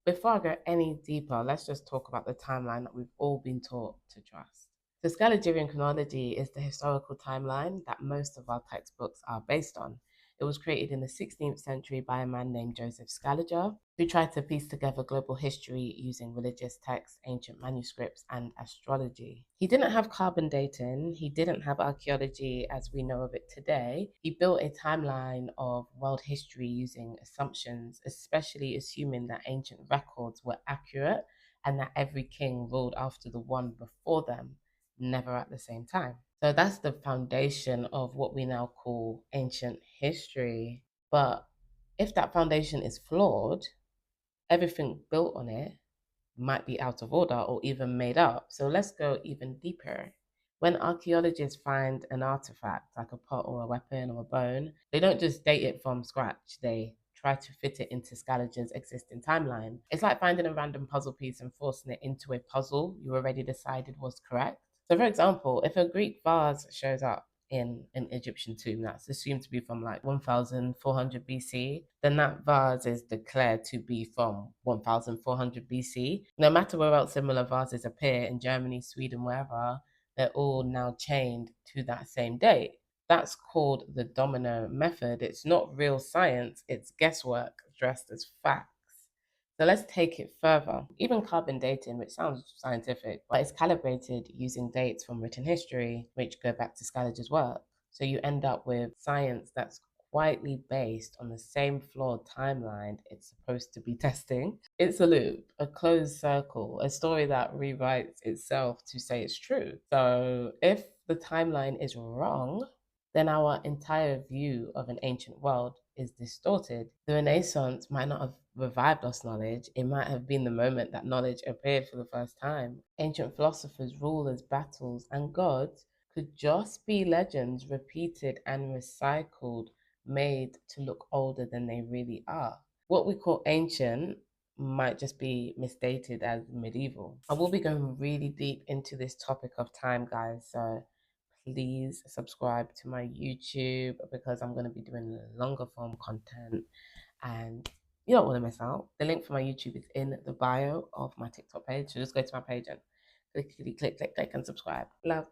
Before I go any deeper, let's just talk about the timeline that we've all been taught to trust. The Scaligerian Chronology is the historical timeline that most of our textbooks are based on. It was created in the 16th century by a man named Joseph Scaliger, who tried to piece together global history using religious texts, ancient manuscripts, and astrology. He didn't have carbon dating, he didn't have archaeology as we know of it today. He built a timeline of world history using assumptions, especially assuming that ancient records were accurate and that every king ruled after the one before them, never at the same time. So that's the foundation of what we now call ancient history. But if that foundation is flawed, everything built on it might be out of order or even made up. So let's go even deeper. When archaeologists find an artifact, like a pot or a weapon or a bone, they don't just date it from scratch. They try to fit it into Scaliger's existing timeline. It's like finding a random puzzle piece and forcing it into a puzzle you already decided was correct. So, for example, if a Greek vase shows up in an Egyptian tomb that's assumed to be from like 1400 BC, then that vase is declared to be from 1400 BC. No matter where else similar vases appear in Germany, Sweden, wherever, they're all now chained to that same date. That's called the domino method. It's not real science, it's guesswork dressed as fact. So let's take it further. Even carbon dating, which sounds scientific, but it's calibrated using dates from written history, which go back to Scaliger's work. So you end up with science that's quietly based on the same flawed timeline it's supposed to be testing. It's a loop, a closed circle, a story that rewrites itself to say it's true. So if the timeline is wrong, then our entire view of an ancient world is distorted. The Renaissance might not have revived lost knowledge, it might have been the moment that knowledge appeared for the first time. Ancient philosophers, rulers, battles, and gods could just be legends repeated and recycled, made to look older than they really are. What we call ancient might just be misdated as medieval. I will be going really deep into this topic of time, guys. So please subscribe to my YouTube because I'm going to be doing longer form content and you don't want to miss out. The link for my YouTube is in the bio of my TikTok page. So just go to my page and click, click, click, click, click and subscribe. Love.